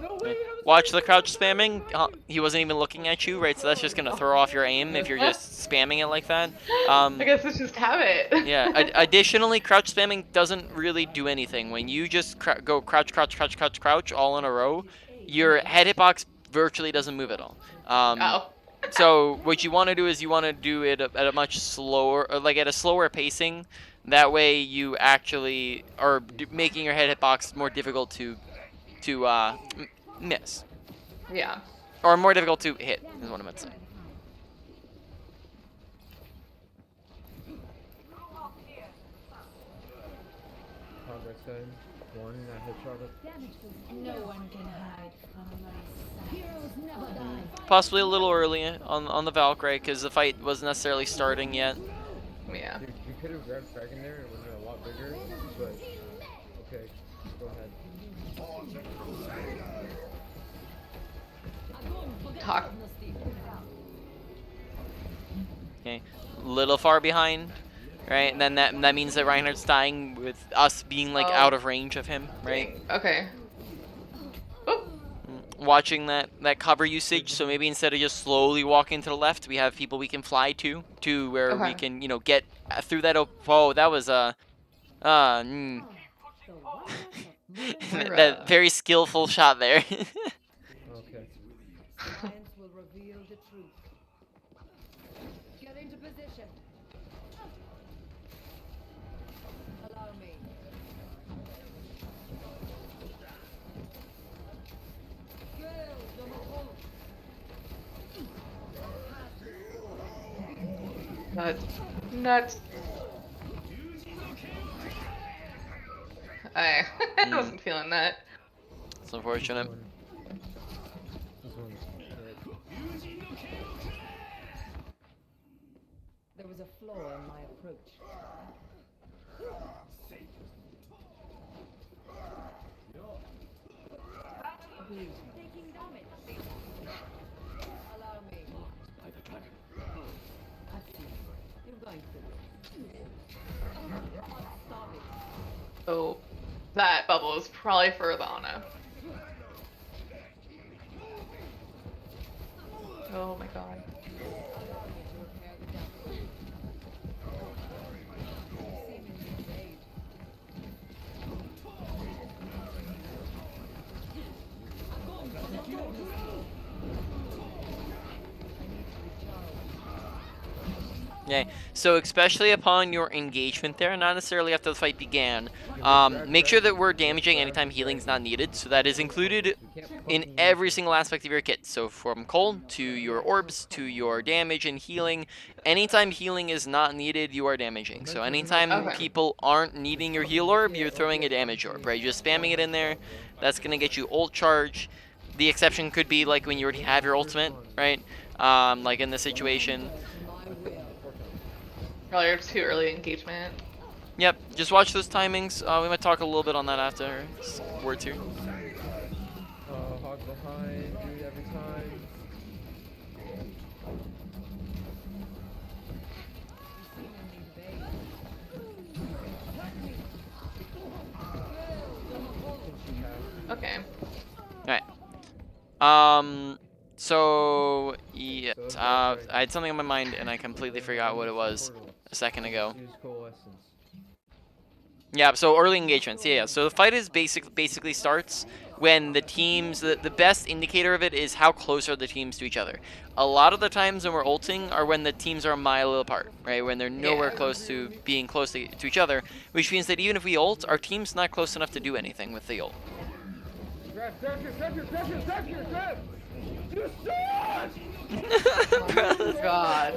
F: No way!
A: Watch the crouch spamming. He wasn't even looking at you, right? So that's just gonna throw off your aim if you're just spamming it like that.
B: I guess it's just habit.
A: Yeah. Additionally, crouch spamming doesn't really do anything. When you just go crouch, crouch, crouch, crouch, crouch all in a row, your head hitbox virtually doesn't move at all.
B: Oh.
A: So what you want to do is you want to do it at a much slower, or like at a slower pacing. That way you actually are making your head hitbox more difficult to miss,
B: Yeah.
A: or more difficult to hit is what I meant to say.
F: Progress time. One that headshot up.
D: No one can hide from my sight. Heroes never die.
A: Possibly a little early on the Valk, right? Because the fight wasn't necessarily starting yet.
B: Yeah.
F: Dude, you could have grabbed Dragon there. It would have been a lot bigger. But okay, go ahead.
B: Talk.
A: Okay, little far behind, right? And then that means that Reinhardt's dying with us being like out of range of him, right?
B: Okay. Oh.
A: Watching that cover usage, so maybe instead of just slowly walking to the left, we have people we can fly to where we can get through that. Oh, that was that very skillful shot there.
F: Okay.
D: Science will reveal the truth. Get into position. Allow me.
B: Nuts. Nuts. I wasn't feeling that.
A: It's unfortunate.
F: This one's
D: There was a flaw in my approach. Taking damage. Allow me. I see. You're going to. Stop it.
B: Oh. That bubble is probably for Lana. Oh my god.
A: Okay, so especially upon your engagement there, not necessarily after the fight began, make sure that we're damaging anytime healing's not needed. So that is included in every single aspect of your kit. So from cold to your orbs to your damage and healing, anytime healing is not needed, you are damaging. So anytime
B: Okay.
A: people aren't needing your heal orb, you're throwing a damage orb, right? Just spamming it in there. That's gonna get you ult charge. The exception could be like when you already have your ultimate, right? Like in this situation.
B: Probably our too early engagement.
A: Yep, just watch those timings. We might talk a little bit on that after word two.
F: Hog behind, do it every time.
B: Okay.
A: Alright. So, yeah, I had something on my mind and I completely forgot what it was a second ago.
F: Use coalescence.
A: Yeah, so early engagements, yeah. So the fight is basically starts when the teams, the best indicator of it is how close are the teams to each other. A lot of the times when we're ulting are when the teams are a mile apart, right? When they're nowhere
B: Yeah.
A: close to being close to each other, which means that even if we ult, our team's not close enough to do anything with the ult.
F: Grab, grab your, grab your, grab your, grab your, grab! You suck!
B: God.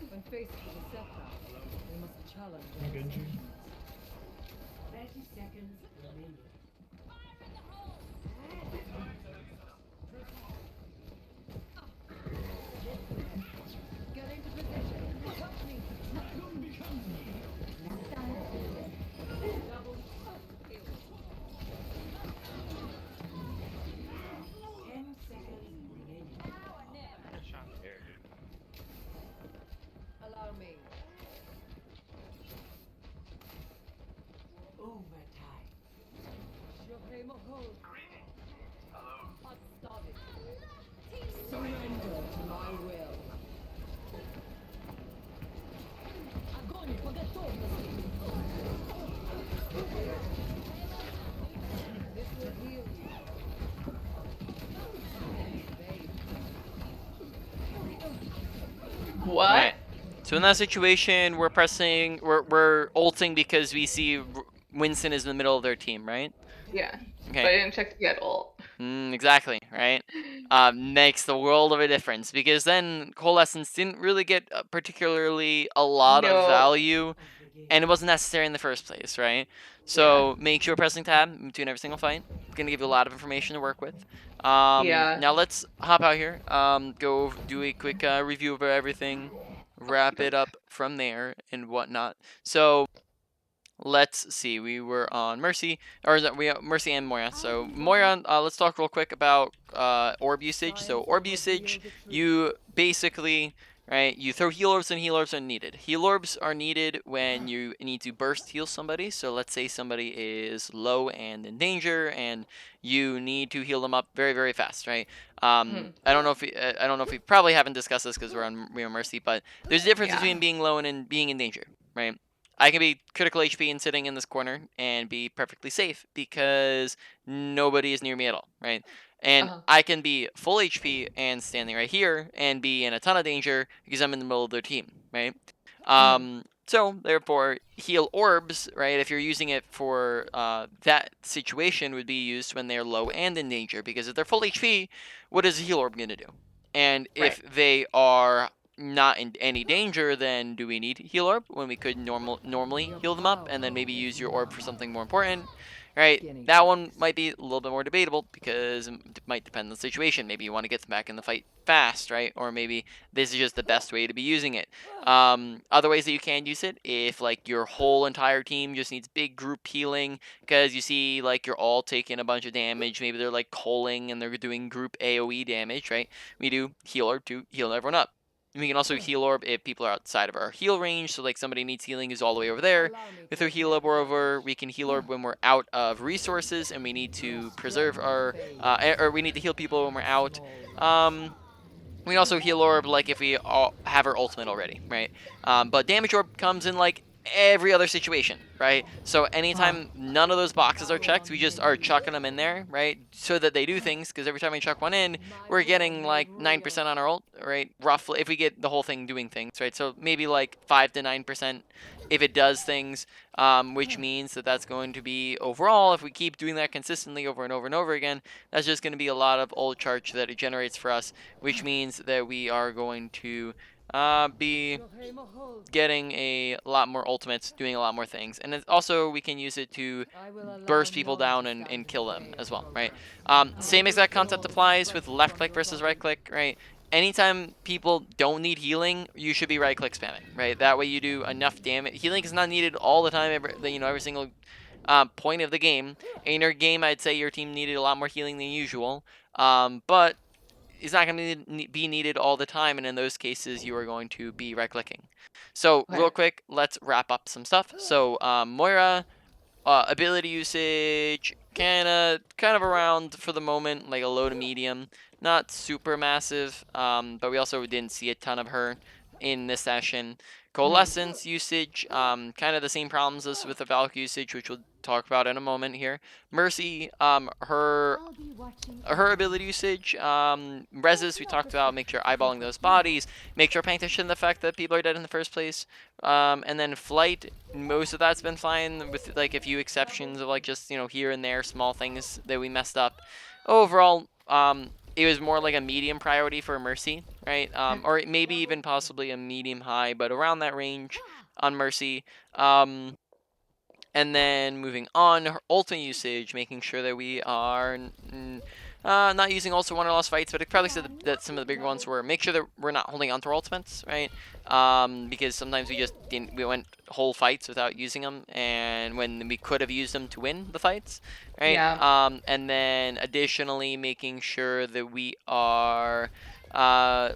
D: When faced with a setback, we must challenge our
E: 30 seconds remaining.
D: Get into position. Help me. Double kill. 10 seconds remaining.
G: Shot here, dude.
D: Allow me.
E: Overtime.
D: Shohei Mahol. Unstoppable. Surrender to my will. Огонь по готовности. This will heal you.
B: What?
A: Right. So in that situation, we're ulting because we see Winston is in the middle of their team, right?
B: Yeah.
A: Okay.
B: But I didn't check to get ult.
A: Exactly, right? Makes the world of a difference because then Coalescence didn't really get particularly a lot of
B: No.
A: value, and it wasn't necessary in the first place, right? So make sure pressing tab between every single fight. It's gonna give you a lot of information to work with.
B: Yeah.
A: Now let's hop out here. Go do a quick review of everything, wrap it up from there and whatnot. So let's see. We were on Mercy, or is that Mercy and Moira? So Moira, let's talk real quick about orb usage. So orb usage, you basically, right, you throw heal orbs and heal orbs are needed. Heal orbs are needed when you need to burst heal somebody. So let's say somebody is low and in danger, and you need to heal them up very, very fast, right? I don't know if we probably haven't discussed this because we're on Mercy, but there's a difference
B: Yeah.
A: between being low and being in danger, right? I can be critical HP and sitting in this corner and be perfectly safe because nobody is near me at all, right? And I can be full HP and standing right here and be in a ton of danger because I'm in the middle of their team, right? So therefore, heal orbs, right? If you're using it for that situation, would be used when they're low and in danger because if they're full HP, what is a heal orb gonna do? And if they are not in any danger, then do we need heal orb when we could normally heal them up and then maybe use your orb for something more important, right?
E: Skinny
A: That one
E: tracks.
A: might be a little bit more debatable because it might depend on the situation. Maybe you want to get them back in the fight fast, right? Or maybe this is just the best way to be using it. Other ways that you can use it, if like your whole entire team just needs big group healing because you see like you're all taking a bunch of damage. Maybe they're like calling and they're doing group AoE damage, right? We do heal orb to heal everyone up. We can also heal orb if people are outside of our heal range. So like somebody needs healing who's all the way over there.
E: Allow me
A: With
E: to
A: our heal orb
E: examine
A: over, we can heal orb when we're out of resources and we need to preserve our, or we need to heal people when we're out. We can also heal orb like if we all have our ultimate already, right? But damage orb comes in like every other situation, right? So anytime none of those boxes are checked, we just are chucking them in there, right? So that they do things, because every time we chuck one in, we're getting like 9% on our ult, right? Roughly, if we get the whole thing doing things, right? So maybe like 5 to 9% if it does things, which means that that's going to be overall, if we keep doing that consistently over and over and over again, that's just going to be a lot of ult charge that it generates for us, which means that we are going to be getting a lot more ultimates, doing a lot more things. And also we can use it to burst people down and kill them as well, right? Same exact concept applies with left click versus right click, right? Anytime people don't need healing, you should be right click spamming, right? That way you do enough damage. Healing is not needed all the time, every single point of the game. In your game, I'd say your team needed a lot more healing than usual, but it's not going to be needed all the time, and in those cases, you are going to be right-clicking. So,
B: Okay.
A: real quick, let's wrap up some stuff. So, Moira, ability usage, kind of around for the moment, like a low to medium, not super massive. But we also didn't see a ton of her in this session. Coalescence usage, kind of the same problems as with the Valk usage, which we'll talk about in a moment here. Mercy, her
D: I'll be watching
A: her ability usage, reses we talked about, make sure eyeballing those bodies, make sure paying attention to the fact that people are dead in the first place, and then flight, most of that's been fine with like a few exceptions of like just here and there small things that we messed up. Overall, it was more like a medium priority for Mercy, right? Or maybe even possibly a medium high, but around that range on Mercy. And then moving on, her ultimate usage, making sure that we are not using also one or less fights, but I probably said that some of the bigger ones were make sure that we're not holding onto our ultimates, right? Because sometimes we went whole fights without using them, and when we could have used them to win the fights, right?
B: Yeah.
A: And then additionally making sure that we are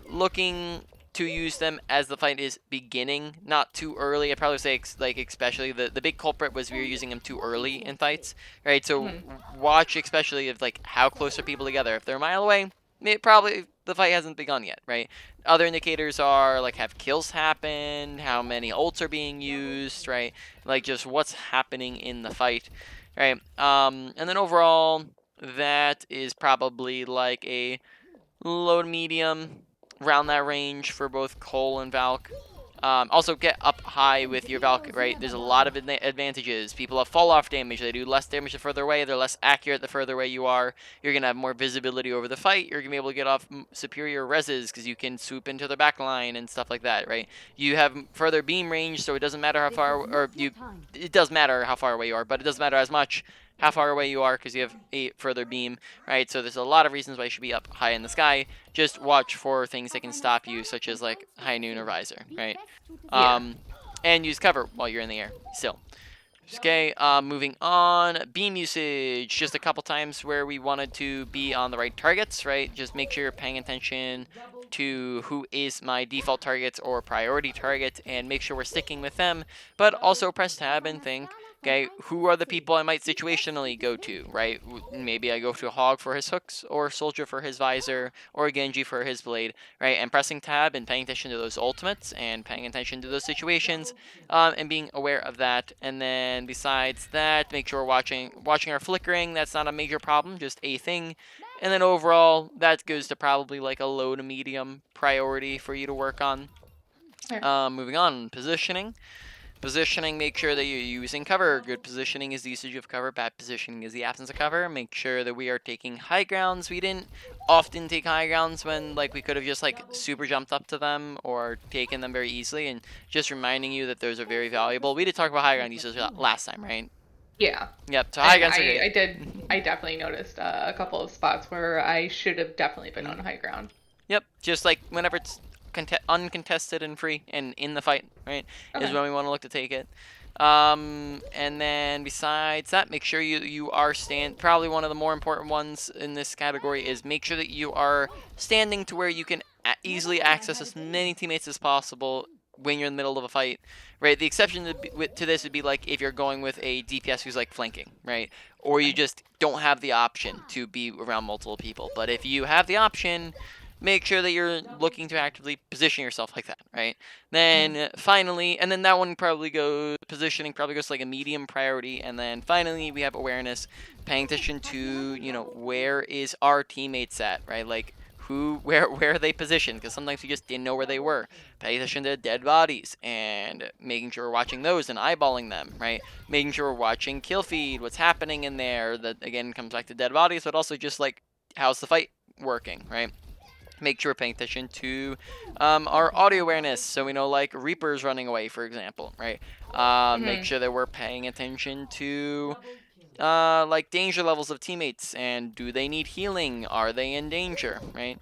A: looking to use them as the fight is beginning, not too early. I'd probably say like especially the big culprit was we were using them too early in fights, right? So watch especially of like how close are people together. If they're a mile away, probably the fight hasn't begun yet, right? Other indicators are like have kills happened, how many ults are being used, right? Like just what's happening in the fight, right? And then overall, that is probably like a low to medium, around that range for both Cole and Valk. Also, get up high with your Valk, right? There's a lot of advantages. People have fall-off damage. They do less damage the further away. They're less accurate the further away you are. You're going to have more visibility over the fight. You're going to be able to get off superior reses because you can swoop into the back line and stuff like that, right? You have further beam range, so it doesn't matter how far, or it does matter how far away you are, but it doesn't matter as much how far away you are because you have a further beam, right? So there's a lot of reasons why you should be up high in the sky. Just watch for things that can stop you, such as like high noon or visor, right? And use cover while you're in the air still. Okay, moving on. Beam usage, just a couple times where we wanted to be on the right targets, right? Just make sure you're paying attention to who is my default targets or priority targets and make sure we're sticking with them, but also press tab and think, okay, who are the people I might situationally go to, right? Maybe I go to a Hog for his hooks, or Soldier for his visor, or Genji for his blade, right? And pressing tab and paying attention to those ultimates and paying attention to those situations, and being aware of that. And then besides that, make sure we're watching our flickering. That's not a major problem, just a thing. And then overall, that goes to probably like a low to medium priority for you to work on. Moving on, positioning. Positioning, make sure that you're using cover. Good positioning is the usage of cover. Bad positioning is the absence of cover. Make sure that we are taking high grounds. We didn't often take high grounds when like we could have just like super jumped up to them or taken them very easily, and just reminding you that those are very valuable. We did talk about high ground usage last time, right?
B: Yeah.
A: Yep, so high
B: And
A: ground's
B: I
A: great.
B: I definitely noticed a couple of spots where I should have definitely been on high ground.
A: Yep, just like whenever it's uncontested and free and in the fight, right, is
B: Okay.
A: when we want to look to take it. And then besides that, make sure you are probably one of the more important ones in this category is make sure that you are standing to where you can easily access as many teammates as possible when you're in the middle of a fight, right? The exception to this would be like if you're going with a DPS who's like flanking, right? Or you just don't have the option to be around multiple people. But if you have the option, make sure that you're looking to actively position yourself like that, right? Then finally, and then that one positioning probably goes to like a medium priority, and then finally we have awareness, paying attention to, where is our teammates at, right? Like where are they positioned? Because sometimes we just didn't know where they were. Pay attention to dead bodies and making sure we're watching those and eyeballing them, right? Making sure we're watching kill feed, what's happening in there. That again comes back to dead bodies, but also just like how's the fight working, right? Make sure we're paying attention to our audio awareness, so we know like Reapers running away, for example, right? Make sure that we're paying attention to like danger levels of teammates and do they need healing? Are they in danger, right?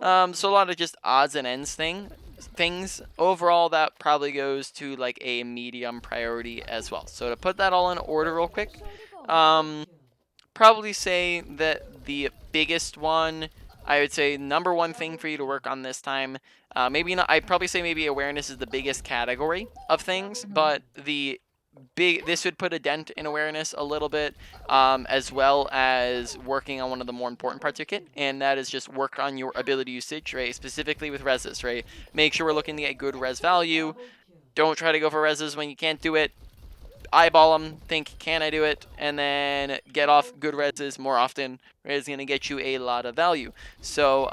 A: So a lot of just odds and ends things. Overall, that probably goes to like a medium priority as well. So to put that all in order real quick, probably say that the biggest one, I would say number one thing for you to work on this time, maybe not, I'd probably say maybe awareness is the biggest category of things, but this would put a dent in awareness a little bit, as well as working on one of the more important parts of your kit, and that is just work on your ability usage, right? Specifically with reses, right? Make sure we're looking to get good res value. Don't try to go for reses when you can't do it. Eyeball them, think, can I do it? And then get off good reses more often. Is going to get you a lot of value. So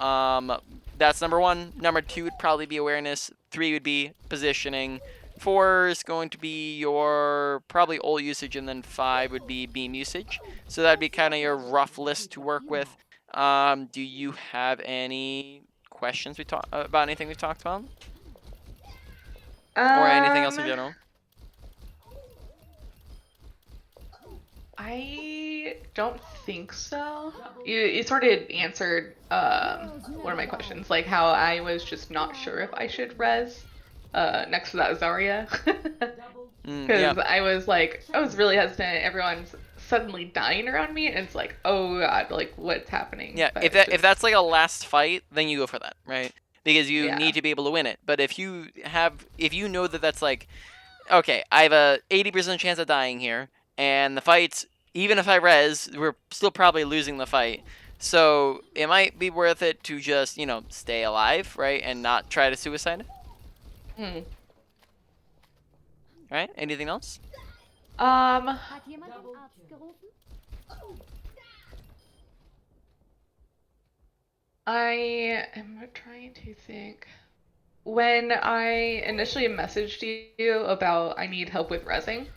A: that's number one. Number two would probably be awareness. 3 would be positioning. 4 is going to be your probably ult usage, and then 5 would be beam usage. So that'd be kind of your rough list to work with. Do you have any questions about anything we've talked about? Or anything else in general?
B: I don't think so. You sort of answered one of my questions, like how I was just not sure if I should res next to that Zarya. Because
A: Yeah.
B: I was really hesitant. Everyone's suddenly dying around me, and it's like, oh god, like what's happening?
A: Yeah,
B: But
A: if that's like a last fight, then you go for that, right? Because you
B: Yeah.
A: need to be able to win it. But if you know that that's like, okay, I have a 80% chance of dying here, and the fight's, even if I res, we're still probably losing the fight. So it might be worth it to just, stay alive, right, and not try to suicide.
B: Hmm.
A: Right? Anything else?
D: Hat jemand den Arzt gerufen?
B: I am trying to think. When I initially messaged you about I need help with resing,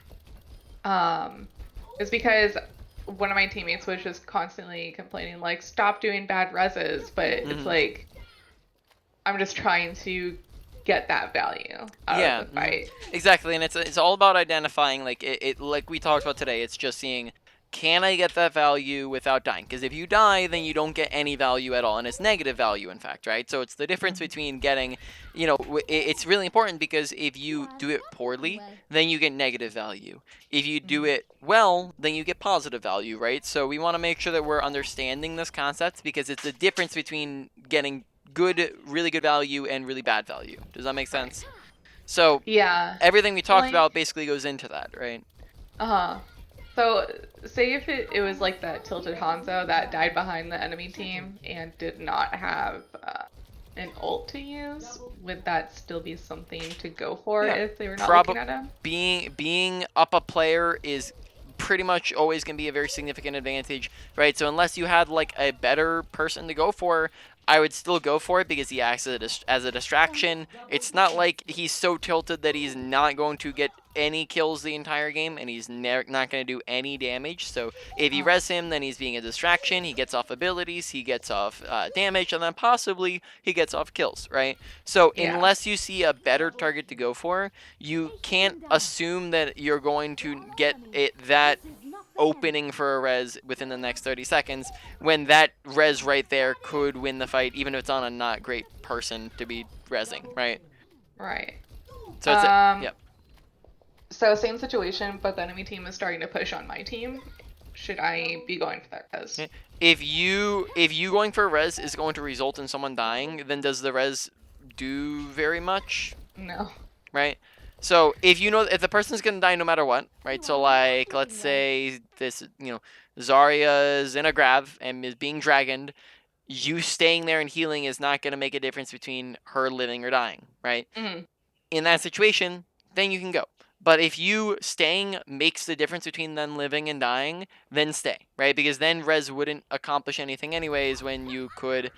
B: it's because one of my teammates was just constantly complaining, like, stop doing bad reses, but it's like, I'm just trying to get that value out of the fight.
A: Exactly, and it's all about identifying, like it like we talked about today. It's just seeing, can I get that value without dying? Because if you die, then you don't get any value at all, and it's negative value, in fact, right? So it's the difference between getting, it's really important, because if you do it poorly, then you get negative value. If you do it well, then you get positive value, right? So we want to make sure that we're understanding this concept, because it's the difference between getting really good value and really bad value. Does that make sense? So
B: Yeah.
A: everything we talked
B: Like-
A: about basically goes into that, right?
B: Uh-huh. So, say if it was like that tilted Hanzo that died behind the enemy team and did not have an ult to use, would that still be something to go for
A: Yeah,
B: if they were not looking at him?
A: Being up a player is pretty much always going to be a very significant advantage, right? So unless you had like a better person to go for, I would still go for it because he acts as a distraction. It's not like he's so tilted that he's not going to get any kills the entire game and he's not going to do any damage. So if you res him, then he's being a distraction. He gets off abilities, he gets off damage, and then possibly he gets off kills, right? So
B: Yeah.
A: unless you see a better target to go for, you can't assume that you're going to get it that opening for a res within the next 30 seconds when that res right there could win the fight, even if it's on a not great person to be resing, right?
B: Right.
A: So it's yep.
B: So same situation, but the enemy team is starting to push on my team. Should I be going for that res?
A: If you going for a res is going to result in someone dying, then does the res do very much?
B: No.
A: Right? So if you know if the person's gonna die no matter what, right? So like let's say this Zarya is in a grav and is being dragoned, you staying there and healing is not gonna make a difference between her living or dying, right?
B: Mhm.
A: In that situation, then you can go. But if you staying makes the difference between them living and dying, then stay, right? Because then res wouldn't accomplish anything anyways when you could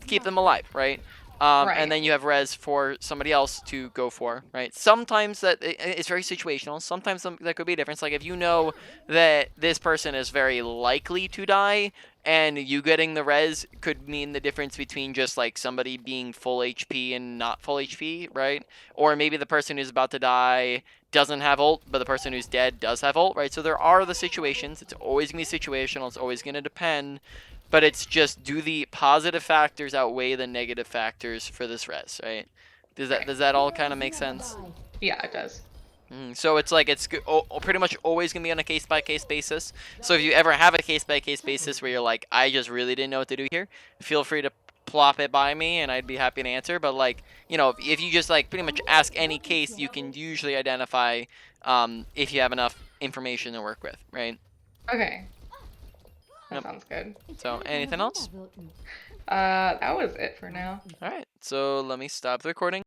A: keep them alive, right?
B: Right.
A: And then you have res for somebody else to go for, right? Sometimes it's very situational. Sometimes that could be a difference. Like if you know that this person is very likely to die, and you getting the res could mean the difference between just like somebody being full HP and not full HP, right? Or maybe the person who's about to die doesn't have ult, but the person who's dead does have ult, right? So there are the situations. It's always going to be situational. It's always going to depend. But it's just, do the positive factors outweigh the negative factors for this res, right? Does that all kind of make sense?
B: Yeah, it does.
A: So it's like it's pretty much always going to be on a case-by-case basis. So if you ever have a case-by-case basis where you're like, I just really didn't know what to do here, feel free to plop it by me and I'd be happy to answer. But like, if you just like pretty much ask any case, you can usually identify if you have enough information to work with, right?
B: Okay. That
A: Yep.
B: sounds good.
A: So anything else?
B: That was it for now.
A: All right, so let me stop the recording.